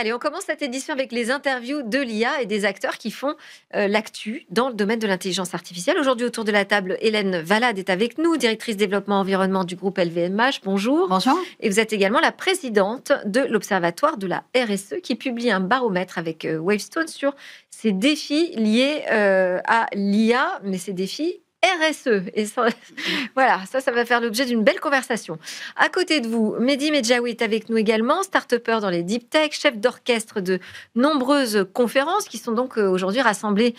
Allez, on commence cette édition avec les interviews de l'IA et des acteurs qui font l'actu dans le domaine de l'intelligence artificielle. Aujourd'hui, autour de la table, Hélène Valade est avec nous, directrice développement environnement du groupe LVMH. Bonjour. Bonjour. Et vous êtes également la présidente de l'Observatoire de la RSE qui publie un baromètre avec Wavestone sur ces défis liés à l'IA, mais ces défis RSE. Et ça, voilà, ça va faire l'objet d'une belle conversation. À côté de vous, Mehdi Medjaoui est avec nous également, start-upper dans les deep tech, chef d'orchestre de nombreuses conférences qui sont donc aujourd'hui rassemblées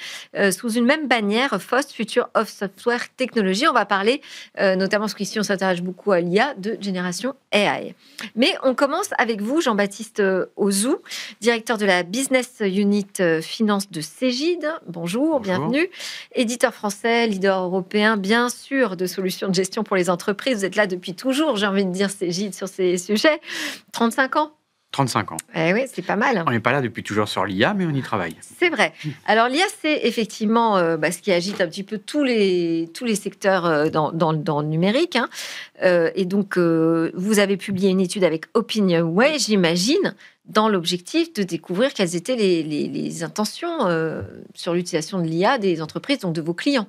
sous une même bannière, FOST, Future of Software Technology. On va parler, notamment parce qu'ici on s'intéresse beaucoup à l'IA, de génération AI. Mais on commence avec vous, Jean-Baptiste Ozou, directeur de la Business Unit Finance de Cegid. Bonjour, bienvenue. Éditeur français, leader européen, bien sûr, de solutions de gestion pour les entreprises. Vous êtes là depuis toujours, j'ai envie de dire, Cegid, sur ces sujets. 35 ans. 35 ans. Eh oui, c'est pas mal. On n'est pas là depuis toujours sur l'IA, mais on y travaille. C'est vrai. Alors, l'IA, c'est effectivement ce qui agite un petit peu tous les secteurs dans le numérique. Hein. Et donc, vous avez publié une étude avec OpinionWay, j'imagine, dans l'objectif de découvrir quelles étaient les intentions sur l'utilisation de l'IA des entreprises, donc de vos clients.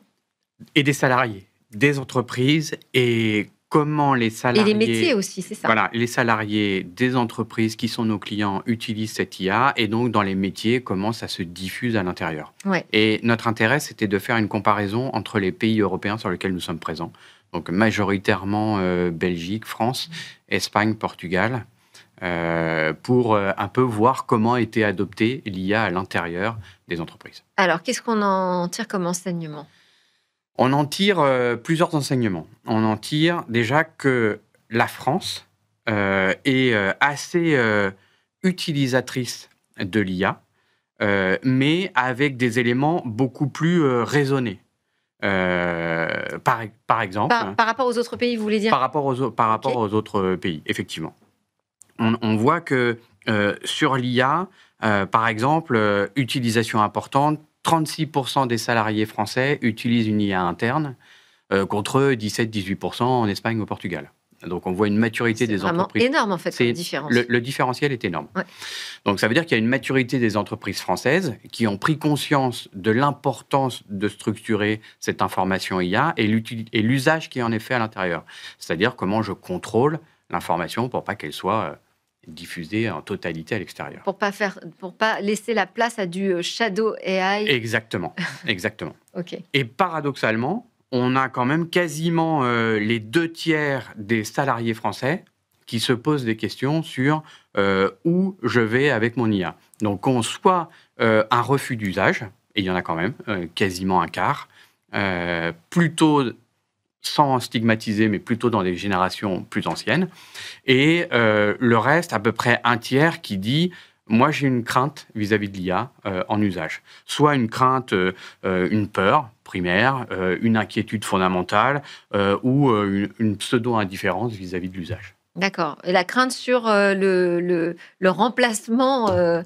Et des salariés, des entreprises, et comment les salariés... Et les métiers aussi, c'est ça. Voilà, les salariés des entreprises qui sont nos clients utilisent cette IA, et donc dans les métiers, comment ça se diffuse à l'intérieur. Ouais. Et notre intérêt, c'était de faire une comparaison entre les pays européens sur lesquels nous sommes présents. Donc majoritairement Belgique, France, Espagne, Portugal, pour un peu voir comment était adoptée l'IA à l'intérieur des entreprises. Alors, qu'est-ce qu'on en tire comme enseignement ? On en tire plusieurs enseignements. On en tire déjà que la France est assez utilisatrice de l'IA, mais avec des éléments beaucoup plus raisonnés. Par exemple... Par rapport aux autres pays, vous voulez dire ? Par rapport aux autres pays, effectivement. On voit que sur l'IA, par exemple, utilisation importante, 36% des salariés français utilisent une IA interne, contre 17-18% en Espagne ou au Portugal. Donc, on voit une maturité des entreprises. C'est vraiment énorme, en fait, comme différence. Le différentiel est énorme. Ouais. Donc, ça veut dire qu'il y a une maturité des entreprises françaises qui ont pris conscience de l'importance de structurer cette information IA et l'usage qui en est fait à l'intérieur. C'est-à-dire comment je contrôle l'information pour pas qu'elle soit diffusée en totalité à l'extérieur. Pour pas laisser la place à du shadow AI. Exactement. Ok. Et paradoxalement, on a quand même quasiment les 2/3 des salariés français qui se posent des questions sur où je vais avec mon IA. Donc, on soit un refus d'usage, et il y en a quand même quasiment un quart, plutôt sans stigmatiser, mais plutôt dans des générations plus anciennes. Et le reste, à peu près un tiers, qui dit « moi, j'ai une crainte vis-à-vis de l'IA en usage ». Soit une crainte, une peur primaire, une inquiétude fondamentale ou une pseudo-indifférence vis-à-vis de l'usage. D'accord. Et la crainte sur le remplacement...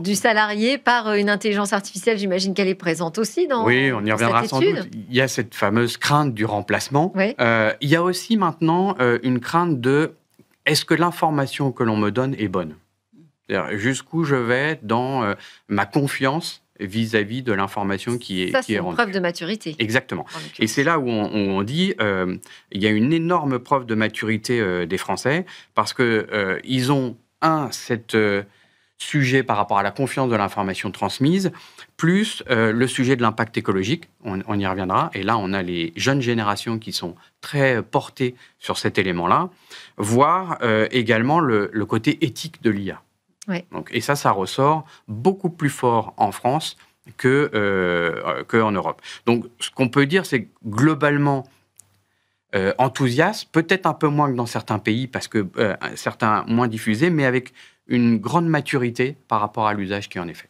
du salarié par une intelligence artificielle, j'imagine qu'elle est présente aussi dans Oui, on y reviendra sans doute. Il y a cette fameuse crainte du remplacement. Oui. Il y a aussi maintenant une crainte de est-ce que l'information que l'on me donne est bonne ? C'est-à-dire, jusqu'où je vais dans ma confiance vis-à-vis de l'information qui est rendue. Ça, c'est une preuve de maturité. Exactement. Et c'est là où on dit il y a une énorme preuve de maturité des Français parce que ils ont cette sujet par rapport à la confiance de l'information transmise, plus le sujet de l'impact écologique, on y reviendra, et là on a les jeunes générations qui sont très portées sur cet élément-là, voire également le côté éthique de l'IA. Ouais. Donc, et ça ressort beaucoup plus fort en France qu'en Europe. Donc ce qu'on peut dire, c'est que globalement, enthousiaste, peut-être un peu moins que dans certains pays, parce que certains moins diffusés, mais avec une grande maturité par rapport à l'usage qui en est fait.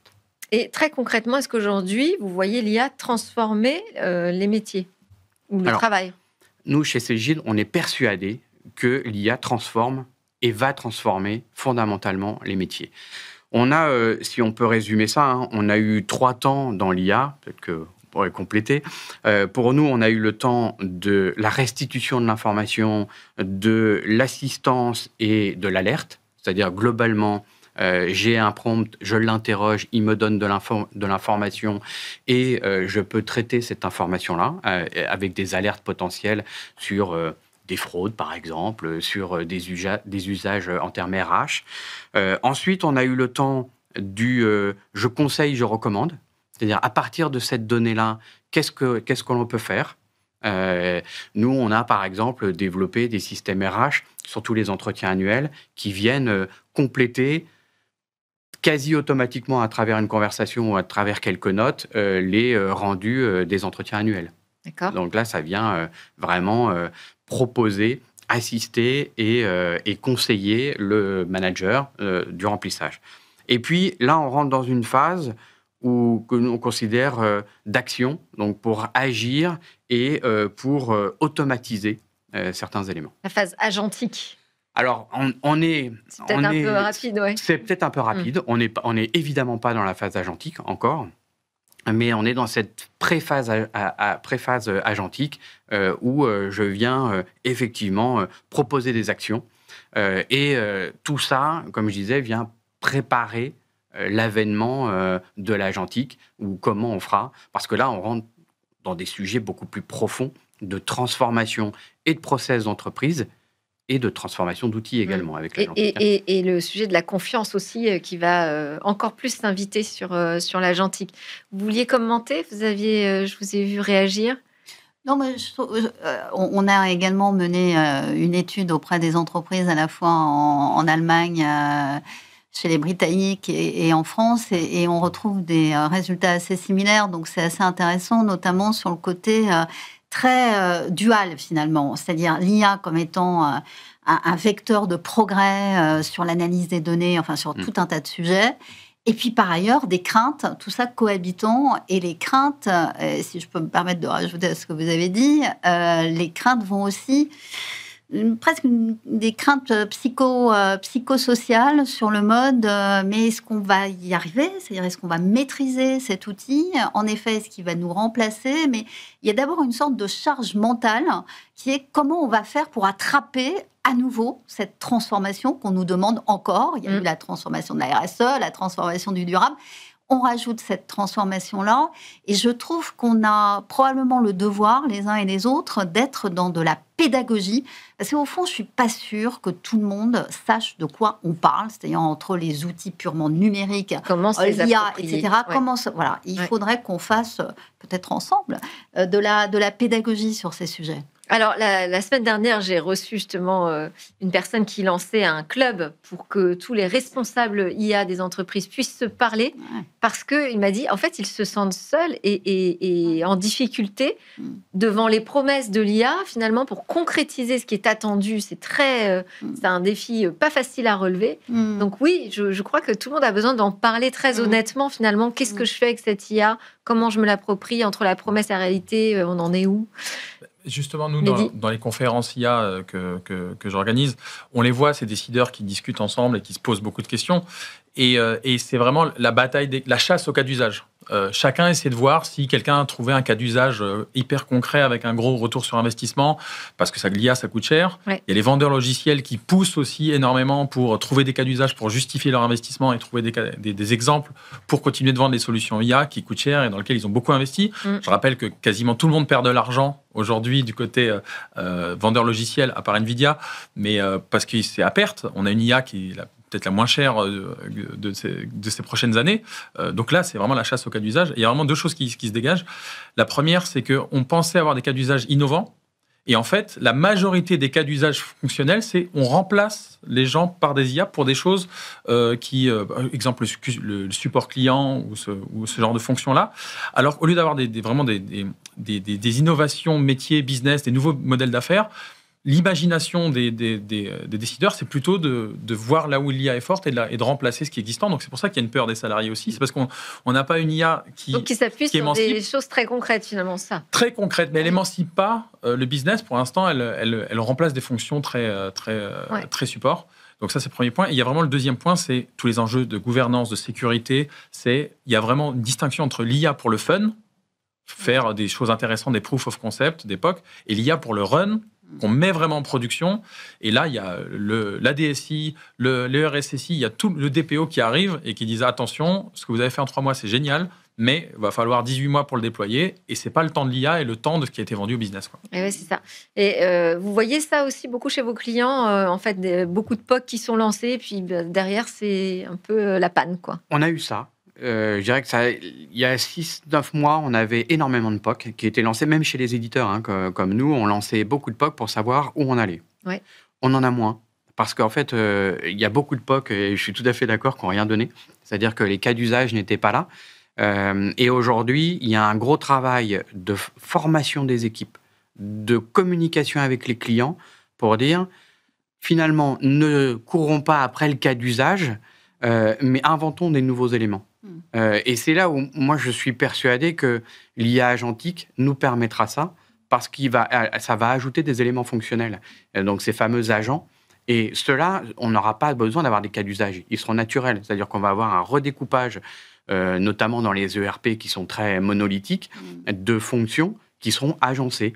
Et très concrètement, est-ce qu'aujourd'hui, vous voyez l'IA transformer les métiers ou le travail ? Nous, chez Cegid, on est persuadés que l'IA transforme et va transformer fondamentalement les métiers. On a, si on peut résumer ça, on a eu 3 temps dans l'IA, peut-être que pourrait compléter. Pour nous, on a eu le temps de la restitution de l'information, de l'assistance et de l'alerte, c'est-à-dire globalement j'ai un prompt, je l'interroge, il me donne de l'information et je peux traiter cette information-là avec des alertes potentielles sur des fraudes, par exemple, sur des usages en termes RH. Ensuite, on a eu le temps du je conseille, je recommande. C'est-à-dire, à partir de cette donnée-là, qu'est-ce que l'on peut faire ? Nous, on a par exemple développé des systèmes RH sur tous les entretiens annuels qui viennent compléter quasi automatiquement à travers une conversation ou à travers quelques notes les rendus des entretiens annuels. D'accord. Donc là, ça vient vraiment proposer, assister et conseiller le manager du remplissage. Et puis là, on rentre dans une phase que l'on considère d'action, donc pour agir et pour automatiser certains éléments. La phase agentique. Alors, on est... C'est peut-être un peu rapide, oui. C'est peut-être un peu rapide. On n'est évidemment pas dans la phase agentique encore, mais on est dans cette préphase agentique où je viens effectivement proposer des actions. Et tout ça, comme je disais, vient préparer l'avènement de l'agentique ou comment on fera. Parce que là, on rentre dans des sujets beaucoup plus profonds de transformation et de process d'entreprise et de transformation d'outils également avec l'agentique. Et le sujet de la confiance aussi qui va encore plus s'inviter sur l'agentique. Vous vouliez commenter ? Je vous ai vu réagir. Non, mais on a également mené une étude auprès des entreprises à la fois en Allemagne, chez les Britanniques et en France, et on retrouve des résultats assez similaires. Donc c'est assez intéressant, notamment sur le côté très dual finalement, c'est-à-dire l'IA comme étant un vecteur de progrès sur l'analyse des données, enfin sur tout un tas de sujets. Et puis par ailleurs, des craintes, tout ça cohabitant. Et les craintes, si je peux me permettre de rajouter à ce que vous avez dit, les craintes vont aussi presque des craintes psychosociales sur le mode mais est-ce qu'on va y arriver ? C'est-à-dire, est-ce qu'on va maîtriser cet outil ? En effet, est-ce qu'il va nous remplacer ? Mais il y a d'abord une sorte de charge mentale qui est comment on va faire pour attraper à nouveau cette transformation qu'on nous demande encore. Il y a eu la transformation de la RSE, la transformation du durable. On rajoute cette transformation-là et je trouve qu'on a probablement le devoir, les uns et les autres, d'être dans de la pédagogie. Parce qu'au fond, je ne suis pas sûre que tout le monde sache de quoi on parle, c'est-à-dire entre les outils purement numériques, l'IA, etc. Ouais. Voilà, il faudrait qu'on fasse, peut-être ensemble, de la pédagogie sur ces sujets. Alors, la semaine dernière, j'ai reçu justement une personne qui lançait un club pour que tous les responsables IA des entreprises puissent se parler, parce qu'il m'a dit, en fait, ils se sentent seuls et en difficulté devant les promesses de l'IA, finalement, pour concrétiser ce qui est attendu. C'est un défi pas facile à relever. Donc oui, je crois que tout le monde a besoin d'en parler très honnêtement, finalement. Qu'est-ce que je fais avec cette IA ? Comment je me l'approprie ? Entre la promesse et la réalité, on en est où ? Justement, nous, dans les conférences IA que j'organise, on les voit, ces décideurs qui discutent ensemble et qui se posent beaucoup de questions. Et c'est vraiment la bataille, la chasse au cas d'usage. Chacun essaie de voir si quelqu'un a trouvé un cas d'usage hyper concret avec un gros retour sur investissement, parce que l'IA, ça coûte cher. Ouais. Il y a les vendeurs logiciels qui poussent aussi énormément pour trouver des cas d'usage, pour justifier leur investissement et trouver des exemples pour continuer de vendre des solutions IA qui coûtent cher et dans lesquelles ils ont beaucoup investi. Je rappelle que quasiment tout le monde perd de l'argent aujourd'hui du côté vendeur logiciel, à part Nvidia, mais parce que c'est à perte. On a une IA qui est peut-être la moins chère de ces prochaines années. Donc là, c'est vraiment la chasse au cas d'usage. Et il y a vraiment deux choses qui se dégagent. La première, c'est qu'on pensait avoir des cas d'usage innovants. Et en fait, la majorité des cas d'usage fonctionnels, c'est on remplace les gens par des IA pour des choses exemple le support client ou ce genre de fonction-là. Alors, au lieu d'avoir vraiment des innovations métiers, business, des nouveaux modèles d'affaires, l'imagination des décideurs, c'est plutôt de voir là où l'IA est forte et de remplacer ce qui est existant. Donc, c'est pour ça qu'il y a une peur des salariés aussi. C'est parce qu'on n'a pas une IA qui s'appuie sur des choses très concrètes, finalement, ça. Très concrètes, mais elle n'émancipe pas le business. Pour l'instant, elle remplace des fonctions très support. Donc ça, c'est le premier point. Et il y a vraiment le deuxième point, c'est tous les enjeux de gouvernance, de sécurité. Il y a vraiment une distinction entre l'IA pour le fun, faire des choses intéressantes, des proof of concept d'époque, et l'IA pour le run, qu'on met vraiment en production. Et là, il y a la DSI, le RSSI, il y a tout le DPO qui arrive et qui disent attention, ce que vous avez fait en 3 mois, c'est génial, mais il va falloir 18 mois pour le déployer. Et ce n'est pas le temps de l'IA et le temps de ce qui a été vendu au business. Et ouais, c'est ça. Et vous voyez ça aussi beaucoup chez vos clients, en fait, beaucoup de POC qui sont lancés, puis derrière, c'est un peu la panne, quoi. On a eu ça. Je dirais que il y a 6-9 mois, on avait énormément de POC qui étaient lancés, même chez les éditeurs, hein, comme nous, on lançait beaucoup de POC pour savoir où on allait. Ouais. On en a moins, parce qu'en fait, il y a beaucoup de POC, et je suis tout à fait d'accord, qui n'ont rien donné. C'est-à-dire que les cas d'usage n'étaient pas là. Et aujourd'hui, il y a un gros travail de formation des équipes, de communication avec les clients, pour dire, finalement, ne courons pas après le cas d'usage, mais inventons des nouveaux éléments. Et c'est là où moi je suis persuadé que l'IA agentique nous permettra ça, parce ça va ajouter des éléments fonctionnels, donc ces fameux agents. Et ceux-là, on n'aura pas besoin d'avoir des cas d'usage, ils seront naturels, c'est-à-dire qu'on va avoir un redécoupage, notamment dans les ERP qui sont très monolithiques, de fonctions qui seront agencées.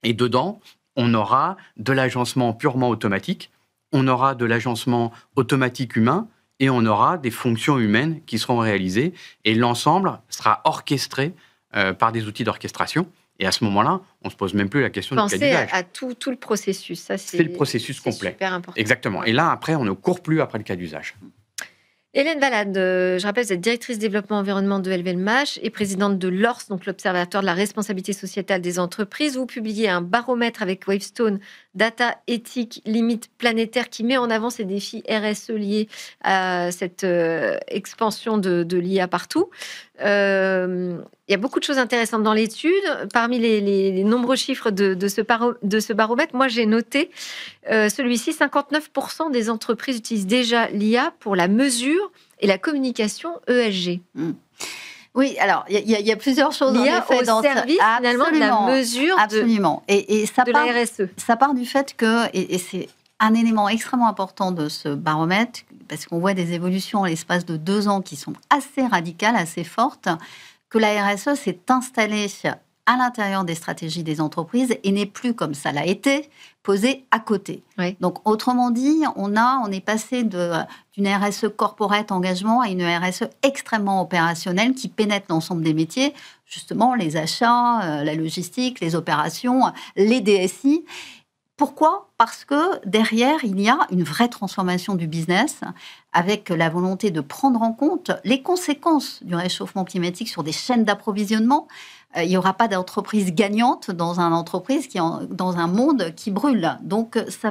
Et dedans, on aura de l'agencement purement automatique, on aura de l'agencement automatique humain, et on aura des fonctions humaines qui seront réalisées, et l'ensemble sera orchestré par des outils d'orchestration. Et à ce moment-là, on ne se pose même plus la question du cas d'usage. Pensez à tout le processus. Ça, c'est le processus complet. Super important. Exactement. Et là, après, on ne court plus après le cas d'usage. Hélène Valade, je rappelle, vous êtes directrice développement environnement de LVMH et présidente de l'ORS, donc l'Observatoire de la responsabilité sociétale des entreprises. Vous publiez un baromètre avec Wavestone, Data, éthique, limite planétaire, qui met en avant ces défis RSE liés à cette expansion de l'IA partout. Il y a beaucoup de choses intéressantes dans l'étude. Parmi les nombreux chiffres de ce baromètre, moi j'ai noté celui-ci, 59% des entreprises utilisent déjà l'IA pour la mesure et la communication ESG. Oui, alors il y a plusieurs choses l'IA en effet, au service finalement de la mesure et ça de part, la RSE. Ça part du fait que, et c'est un élément extrêmement important de ce baromètre, parce qu'on voit des évolutions en l'espace de 2 ans qui sont assez radicales, assez fortes, que la RSE s'est installée à l'intérieur des stratégies des entreprises et n'est plus, comme ça l'a été, posée à côté. Oui. Donc, autrement dit, on est passé d'une RSE corporate engagement à une RSE extrêmement opérationnelle qui pénètre l'ensemble des métiers, justement les achats, la logistique, les opérations, les DSI. Pourquoi ? Parce que derrière, il y a une vraie transformation du business avec la volonté de prendre en compte les conséquences du réchauffement climatique sur des chaînes d'approvisionnement. Il n'y aura pas d'entreprise gagnante dans dans un monde qui brûle. Donc, ça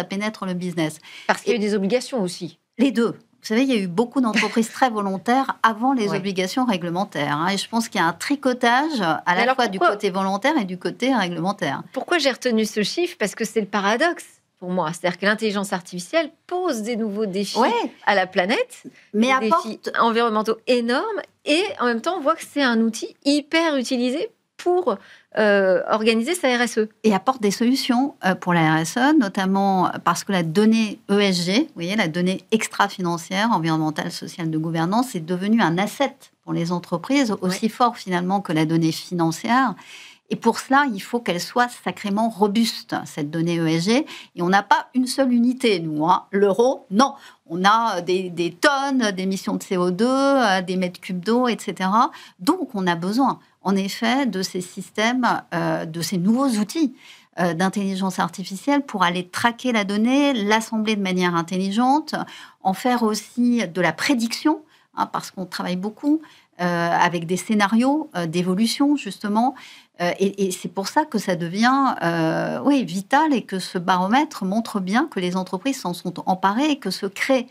pénètre le business. Parce qu'il y a eu des obligations aussi. Les deux. Vous savez, il y a eu beaucoup d'entreprises très volontaires avant les obligations réglementaires. Et je pense qu'il y a un tricotage à la fois du côté volontaire et du côté réglementaire. Pourquoi j'ai retenu ce chiffre ? Parce que c'est le paradoxe pour moi. C'est-à-dire que l'intelligence artificielle pose des nouveaux défis à la planète, mais des défis environnementaux énormes, et en même temps, on voit que c'est un outil hyper utilisé pour organiser sa RSE. Et apporte des solutions pour la RSE, notamment parce que la donnée ESG, vous voyez, la donnée extra-financière, environnementale, sociale, de gouvernance, est devenue un asset pour les entreprises, aussi fort finalement que la donnée financière. Et pour cela, il faut qu'elle soit sacrément robuste, cette donnée ESG. Et on n'a pas une seule unité, nous. L'euro, non. On a des tonnes d'émissions de CO2, des mètres cubes d'eau, etc. Donc, on a besoin, en effet, de ces systèmes, de ces nouveaux outils d'intelligence artificielle pour aller traquer la donnée, l'assembler de manière intelligente, en faire aussi de la prédiction, parce qu'on travaille beaucoup avec des scénarios d'évolution, justement. Et c'est pour ça que ça devient vital et que ce baromètre montre bien que les entreprises s'en sont emparées et que se créent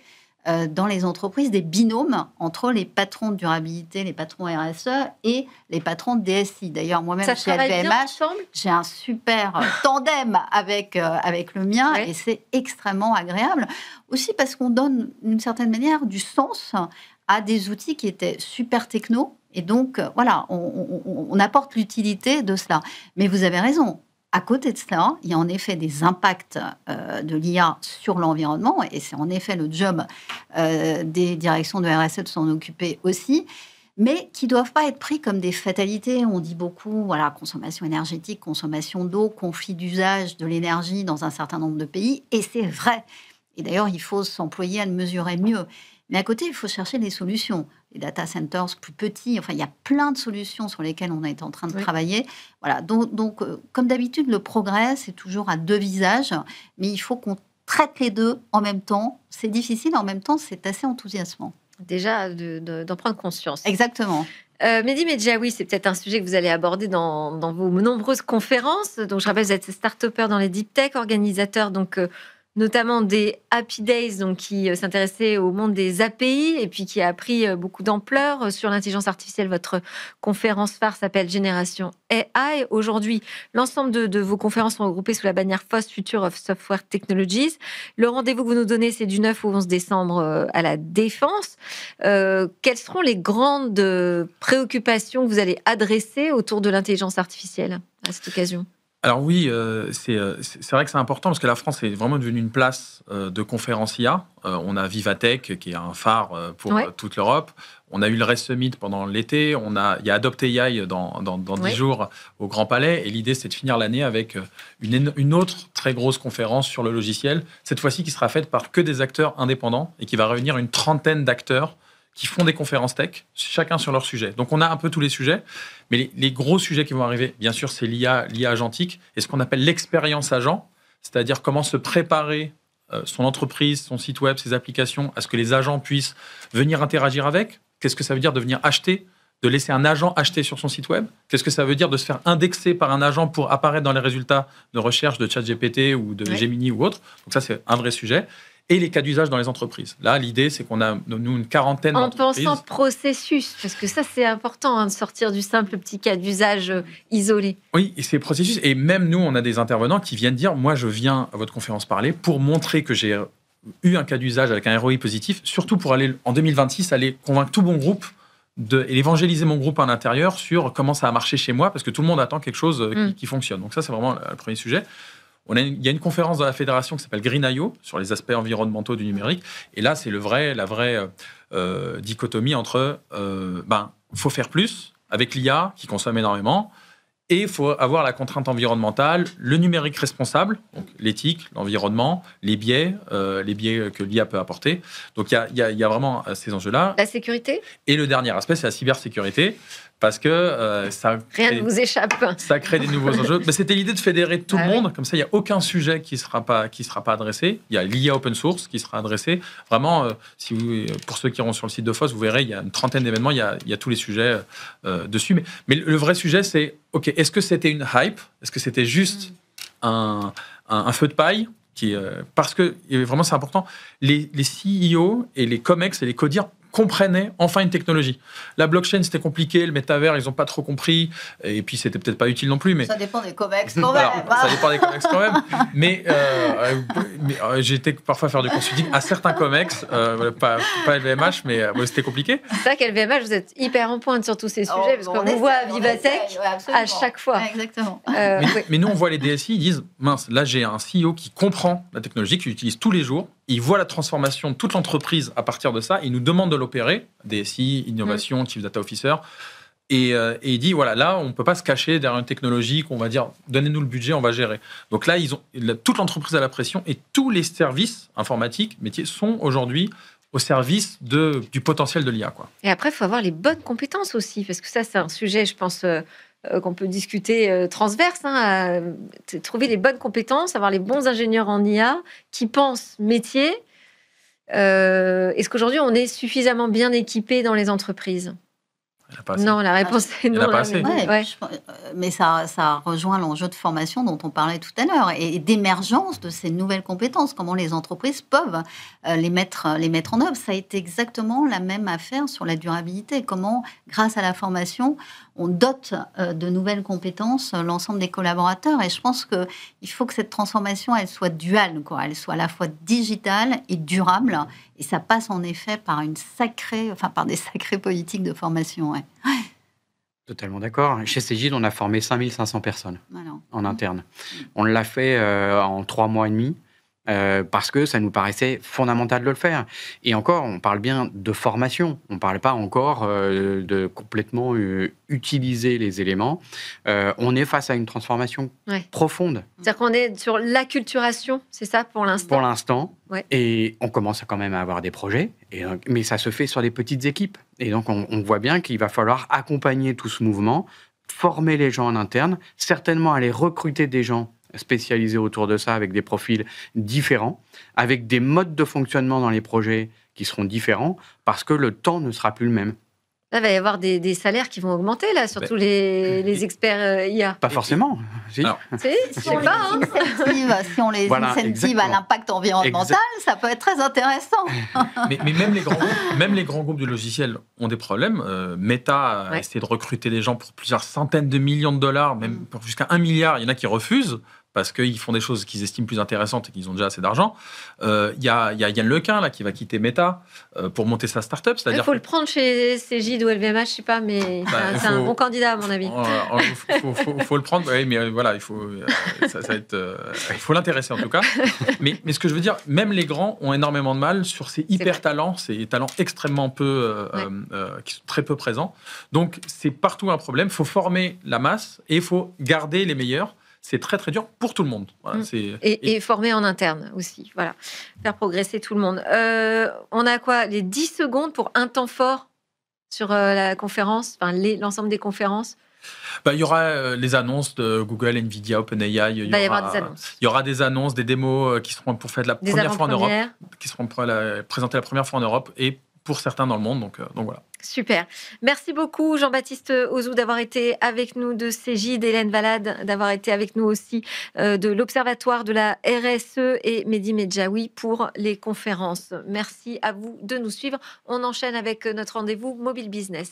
dans les entreprises des binômes entre les patrons de durabilité, les patrons RSE et les patrons de DSI. D'ailleurs, moi-même, chez LVMH, j'ai un super tandem avec le mien et c'est extrêmement agréable. Aussi parce qu'on donne, d'une certaine manière, du sens à des outils qui étaient super techno. Et donc, voilà, on apporte l'utilité de cela. Mais vous avez raison. À côté de cela, il y a en effet des impacts de l'IA sur l'environnement. Et c'est en effet le job des directions de RSE de s'en occuper aussi. mais qui ne doivent pas être pris comme des fatalités. On dit beaucoup, voilà, consommation énergétique, consommation d'eau, conflit d'usage de l'énergie dans un certain nombre de pays, et c'est vrai. Et d'ailleurs, il faut s'employer à le mesurer mieux. Mais à côté, il faut chercher des solutions. Les data centers plus petits, enfin, il y a plein de solutions sur lesquelles on est en train de travailler. Voilà, donc comme d'habitude, le progrès, c'est toujours à deux visages, mais il faut qu'on traite les deux en même temps. C'est difficile, en même temps, c'est assez enthousiasmant. Déjà, d'en prendre conscience. Exactement. Mehdi Medjaoui, c'est peut-être un sujet que vous allez aborder dans vos nombreuses conférences. Donc, je rappelle, vous êtes start-upper dans les deep tech, organisateur donc notamment des Happy Days, donc qui s'intéressait au monde des API et puis qui a pris beaucoup d'ampleur sur l'intelligence artificielle. Votre conférence phare s'appelle Génération AI. Aujourd'hui, l'ensemble de vos conférences sont regroupées sous la bannière FOSS, Future of Software Technologies. Le rendez-vous que vous nous donnez, c'est du 9 au 11 décembre à la Défense. Quelles seront les grandes préoccupations que vous allez adresser autour de l'intelligence artificielle à cette occasion ? Alors oui, c'est vrai que c'est important parce que la France est vraiment devenue une place de conférence IA. On a Vivatech qui est un phare pour toute l'Europe. On a eu le REST Summit pendant l'été. Il y a Adopt AI dans 10 jours au Grand Palais. Et l'idée, c'est de finir l'année avec une autre très grosse conférence sur le logiciel. Cette fois-ci, qui sera faite par que des acteurs indépendants et qui va réunir une trentaine d'acteurs qui font des conférences tech, chacun sur leur sujet. Donc, on a un peu tous les sujets, mais les gros sujets qui vont arriver, bien sûr, c'est l'IA agentique et ce qu'on appelle l'expérience agent, c'est-à-dire comment se préparer son entreprise, son site web, ses applications, à ce que les agents puissent venir interagir avec. Qu'est-ce que ça veut dire de venir acheter, de laisser un agent acheter sur son site web? Qu'est-ce que ça veut dire de se faire indexer par un agent pour apparaître dans les résultats de recherche de ChatGPT ou de Gemini ou autre? Donc ça, c'est un vrai sujet. Et les cas d'usage dans les entreprises. Là, l'idée, c'est qu'on a, nous, une quarantaine d'entreprises. En pensant processus, parce que ça, c'est important, de sortir du simple petit cas d'usage isolé. Oui, et c'est processus. Et même nous, on a des intervenants qui viennent dire, moi, je viens à votre conférence parler pour montrer que j'ai eu un cas d'usage avec un ROI positif, surtout pour aller, en 2026, aller convaincre tout mon groupe et évangéliser mon groupe à l'intérieur sur comment ça a marché chez moi, parce que tout le monde attend quelque chose qui fonctionne. Donc ça, c'est vraiment le premier sujet. Il y a une conférence dans la fédération qui s'appelle Green.io sur les aspects environnementaux du numérique. Et là, c'est la vraie dichotomie entre faut faire plus avec l'IA qui consomme énormément et il faut avoir la contrainte environnementale, le numérique responsable, donc l'éthique, l'environnement, les biais que l'IA peut apporter. Donc, il y a vraiment ces enjeux-là. La sécurité. Et le dernier aspect, c'est la cybersécurité. Parce que rien ne vous échappe. Ça crée des nouveaux enjeux. Mais c'était l'idée de fédérer tout le monde. Comme ça, il n'y a aucun sujet qui ne sera pas adressé. Il y a l'IA open source qui sera adressé. Vraiment, pour ceux qui iront sur le site de FOSS, vous verrez, il y a une trentaine d'événements. Il y a tous les sujets dessus. Mais le vrai sujet, c'est, OK, est-ce que c'était une hype? Est-ce que c'était juste un feu de paille parce que, vraiment, c'est important, les CEO et les COMEX et les CODIR comprenaient enfin une technologie. La blockchain, c'était compliqué, le métavers, ils n'ont pas trop compris, et puis c'était peut-être pas utile non plus. Mais... Ça dépend des COMEX quand même. Ça dépend des COMEX quand même. Mais j'ai été parfois faire du consulting à certains COMEX, pas LVMH, mais c'était compliqué. C'est ça qu'LVMH, vous êtes hyper en pointe sur tous ces sujets, parce qu'on vous voit à Vivatech à chaque fois. Ouais, exactement. Mais nous, on voit les DSI, ils disent, mince, là j'ai un CEO qui comprend la technologie, qui l'utilise tous les jours, il voit la transformation de toute l'entreprise à partir de ça, il nous demande de l'opérer, DSI, innovation, Chief Data Officer, et il dit, voilà, là, on ne peut pas se cacher derrière une technologie qu'on va dire, donnez-nous le budget, on va gérer. Donc là, toute l'entreprise a la pression, et tous les services informatiques, métiers, sont aujourd'hui au service du potentiel de l'IA, quoi. Et après, il faut avoir les bonnes compétences aussi, parce que ça, c'est un sujet, je pense... qu'on peut discuter transverse, trouver les bonnes compétences, avoir les bons ingénieurs en IA qui pensent métier. Est-ce qu'aujourd'hui, on est suffisamment bien équipé dans les entreprises? Non, la réponse est non. Mais ça rejoint l'enjeu de formation dont on parlait tout à l'heure et d'émergence de ces nouvelles compétences. Comment les entreprises peuvent les mettre en œuvre. Ça a été exactement la même affaire sur la durabilité. Comment, grâce à la formation, on dote de nouvelles compétences l'ensemble des collaborateurs. Et je pense qu'il faut que cette transformation, elle soit duale, quoi. Elle soit à la fois digitale et durable. Et ça passe en effet par par des sacrées politiques de formation. Ouais. Totalement d'accord. Chez Cegid, on a formé 5500 personnes en interne. On l'a fait en 3 mois et demi. parce que ça nous paraissait fondamental de le faire. Et encore, on parle bien de formation, on ne parle pas encore de complètement utiliser les éléments. On est face à une transformation profonde. C'est-à-dire qu'on est sur l'acculturation, c'est ça pour l'instant? Pour l'instant, et on commence quand même à avoir des projets, mais ça se fait sur des petites équipes. Et donc on voit bien qu'il va falloir accompagner tout ce mouvement, former les gens en interne, certainement aller recruter des gens spécialisés autour de ça avec des profils différents, avec des modes de fonctionnement dans les projets qui seront différents, parce que le temps ne sera plus le même. Là, il va y avoir des salaires qui vont augmenter, là, surtout les experts IA. Pas forcément. Si on les incentive à l'impact environnemental, ça peut être très intéressant. mais même les grands groupes du logiciel ont des problèmes. Meta a essayé de recruter des gens pour plusieurs centaines de millions de dollars, même pour jusqu'à 1 milliard. Il y en a qui refusent, parce qu'ils font des choses qu'ils estiment plus intéressantes et qu'ils ont déjà assez d'argent. Il y a Yann Lequin là, qui va quitter Meta pour monter sa start-up. Il faut le prendre chez Cégide ou LVMH, je ne sais pas, mais c'est un bon candidat à mon avis. Il faut le prendre, mais voilà, il faut l'intéresser en tout cas. Mais ce que je veux dire, même les grands ont énormément de mal sur ces hyper-talents, ces talents extrêmement peu, qui sont très peu présents. Donc c'est partout un problème. Il faut former la masse et il faut garder les meilleurs. C'est très, très dur pour tout le monde. Voilà, et former en interne aussi. Voilà. Faire progresser tout le monde. On a quoi? Les 10 secondes pour un temps fort sur la conférence, l'ensemble des conférences? Il y aura les annonces de Google, Nvidia, OpenAI. Il y aura des annonces, des démos qui seront pour faire la première fois en Europe, qui seront présentées la première fois en Europe et pour certains dans le monde. Donc voilà. Super. Merci beaucoup Jean-Baptiste Auzou d'avoir été avec nous de Cégide, Hélène Valade d'avoir été avec nous aussi de l'Observatoire de la RSE et Mehdi Medjaoui pour les conférences. Merci à vous de nous suivre. On enchaîne avec notre rendez-vous Mobile Business.